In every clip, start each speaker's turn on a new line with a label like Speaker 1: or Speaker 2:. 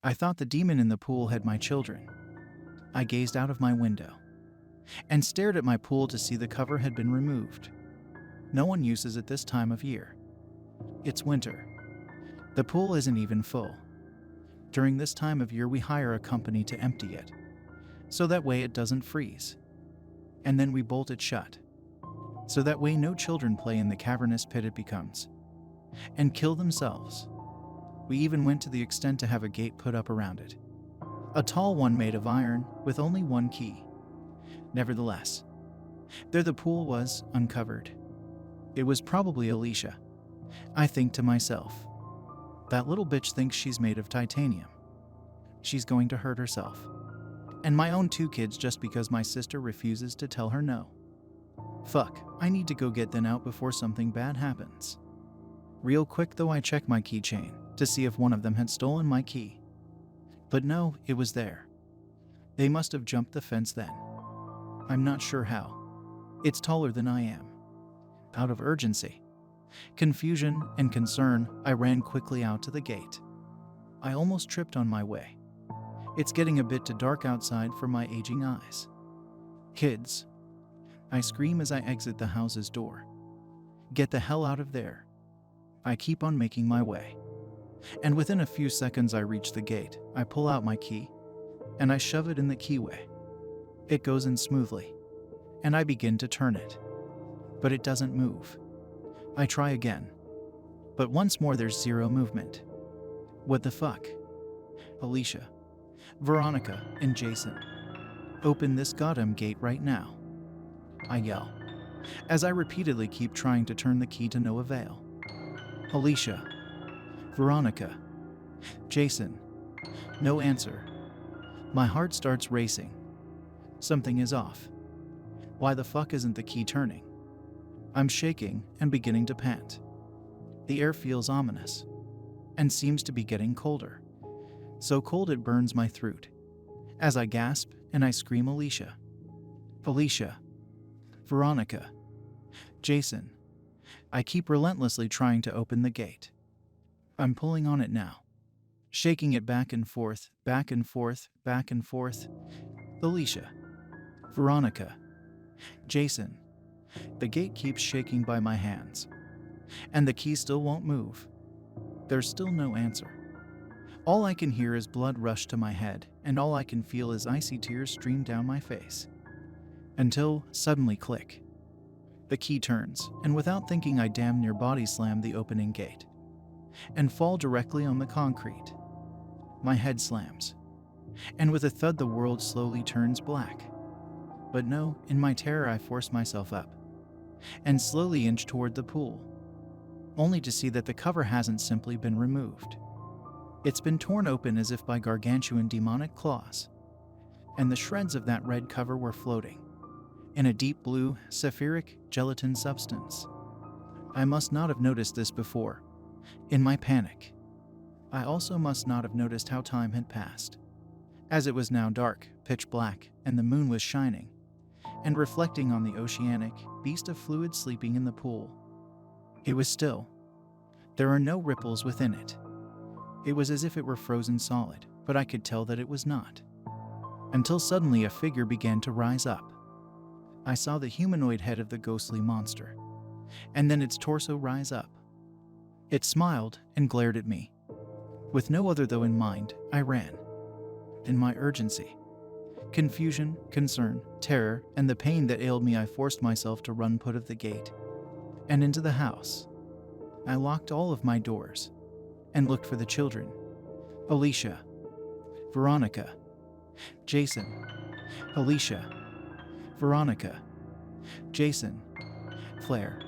Speaker 1: I thought the demon in the pool had my children. I gazed out of my window and stared at my pool to see the cover had been removed. No one uses it this time of year. It's winter. The pool isn't even full. During this time of year, we hire a company to empty it, so that way it doesn't freeze. And then we bolt it shut, so that way no children play in the cavernous pit it becomes, and kill themselves. We even went to the extent to have a gate put up around it. A tall one made of iron, with only one key. Nevertheless, there the pool was, uncovered. It was probably Alicia. I think to myself, that little bitch thinks she's made of titanium. She's going to hurt herself. And my own 2 kids just because my sister refuses to tell her no. Fuck, I need to go get them out before something bad happens. Real quick though, I checked my keychain to see if one of them had stolen my key. But no, it was there. They must have jumped the fence then. I'm not sure how. It's taller than I am. Out of urgency, confusion, and concern, I ran quickly out to the gate. I almost tripped on my way. It's getting a bit too dark outside for my aging eyes. Kids, I scream as I exit the house's door. Get the hell out of there. I keep on making my way. And within a few seconds I reach the gate. I pull out my key, and I shove it in the keyway. It goes in smoothly, and I begin to turn it. But it doesn't move. I try again. But once more there's zero movement. What the fuck? Alicia, Veronica, and Jason, open this goddamn gate right now. I yell, as I repeatedly keep trying to turn the key to no avail. Alicia, Veronica, Jason, no answer. My heart starts racing. Something is off. Why the fuck isn't the key turning? I'm shaking and beginning to pant. The air feels ominous and seems to be getting colder. So cold it burns my throat. As I gasp and I scream Alicia. Alicia, Veronica, Jason. I keep relentlessly trying to open the gate. I'm pulling on it now, shaking it back and forth, back and forth, back and forth. Alicia, Veronica, Jason. The gate keeps shaking by my hands, and the key still won't move. There's still no answer. All I can hear is blood rush to my head, and all I can feel is icy tears stream down my face. Until, suddenly click. The key turns, and without thinking I damn near body slam the opening gate and fall directly on the concrete. My head slams, and with a thud the world slowly turns black. But no, in my terror I force myself up and slowly inch toward the pool, only to see that the cover hasn't simply been removed. It's been torn open as if by gargantuan demonic claws, and the shreds of that red cover were floating in a deep blue, sapphiric gelatin substance. I must not have noticed this before. In my panic, I also must not have noticed how time had passed, as it was now dark, pitch black, and the moon was shining and reflecting on the oceanic beast of fluid sleeping in the pool. It was still. There are no ripples within it. It was as if it were frozen solid, but I could tell that it was not. Until suddenly a figure began to rise up. I saw the humanoid head of the ghostly monster, and then its torso rise up. It smiled and glared at me. With no other though in mind, I ran. In my urgency, confusion, concern, terror, and the pain that ailed me, I forced myself to run put of the gate and into the house. I locked all of my doors and looked for the children. Alicia, Veronica, Jason, Alicia, Veronica, Jason, Claire.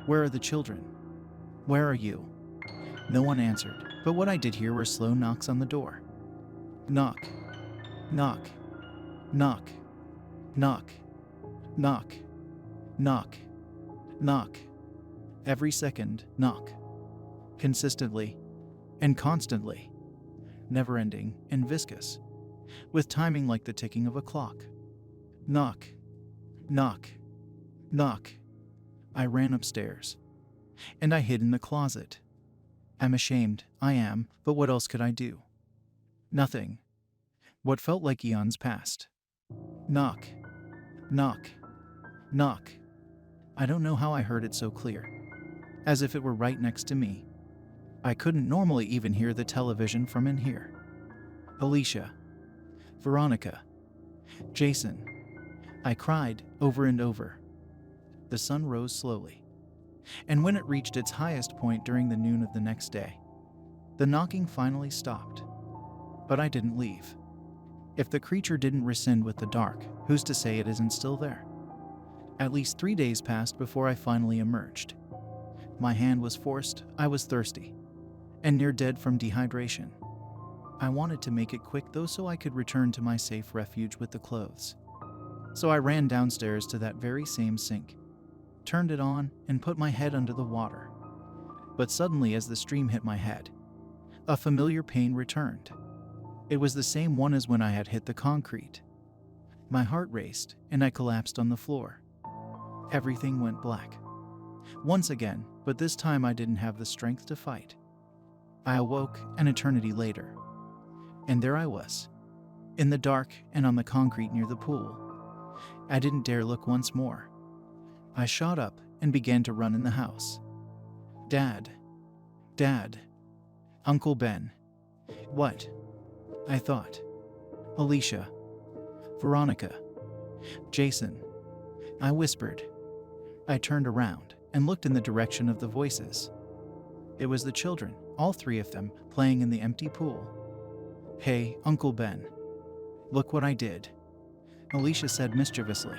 Speaker 1: Where are the children? Where are you? No one answered, but what I did hear were slow knocks on the door. Knock, knock, knock, knock, knock, knock, knock. Every second, knock. Consistently and constantly. Never-ending and viscous, with timing like the ticking of a clock. Knock, knock, knock. I ran upstairs, and I hid in the closet. I'm ashamed, I am, but what else could I do? Nothing. What felt like eons passed. Knock. Knock. Knock. I don't know how I heard it so clear. As if it were right next to me. I couldn't normally even hear the television from in here. Alicia. Veronica. Jason. I cried over and over. The sun rose slowly. And when it reached its highest point during the noon of the next day, the knocking finally stopped. But I didn't leave. If the creature didn't rescind with the dark, who's to say it isn't still there? At least 3 days passed before I finally emerged. My hand was forced, I was thirsty, and near dead from dehydration. I wanted to make it quick though so I could return to my safe refuge with the clothes. So I ran downstairs to that very same sink, turned it on, and put my head under the water. But suddenly as the stream hit my head, a familiar pain returned. It was the same one as when I had hit the concrete. My heart raced, and I collapsed on the floor. Everything went black. Once again, but this time I didn't have the strength to fight. I awoke an eternity later. And there I was, in the dark and on the concrete near the pool. I didn't dare look once more. I shot up and began to run in the house. Dad. Dad. Uncle Ben. What? I thought. Alicia. Veronica. Jason. I whispered. I turned around and looked in the direction of the voices. It was the children, all 3 of them, playing in the empty pool. Hey, Uncle Ben. Look what I did, Alicia said mischievously.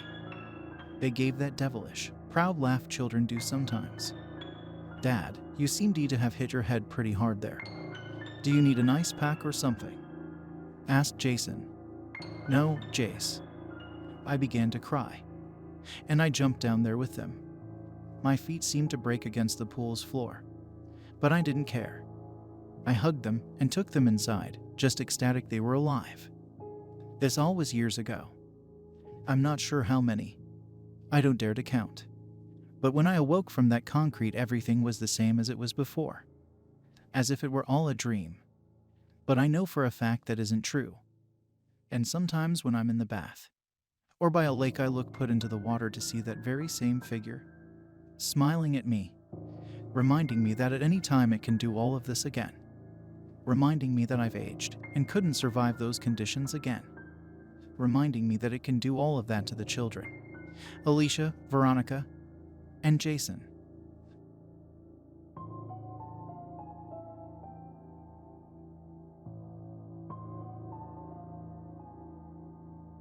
Speaker 1: They gave that devilish, proud laugh children do sometimes. Dad, you seem to have hit your head pretty hard there. Do you need an ice pack or something? Asked Jason. No, Jace. I began to cry, and I jumped down there with them. My feet seemed to break against the pool's floor, but I didn't care. I hugged them and took them inside, just ecstatic they were alive. This all was years ago. I'm not sure how many. I don't dare to count. But when I awoke from that concrete, everything was the same as it was before, as if it were all a dream. But I know for a fact that isn't true. And sometimes when I'm in the bath, or by a lake, I look put into the water to see that very same figure, smiling at me, reminding me that at any time it can do all of this again, reminding me that I've aged and couldn't survive those conditions again, reminding me that it can do all of that to the children, Alicia, Veronica, and Jason.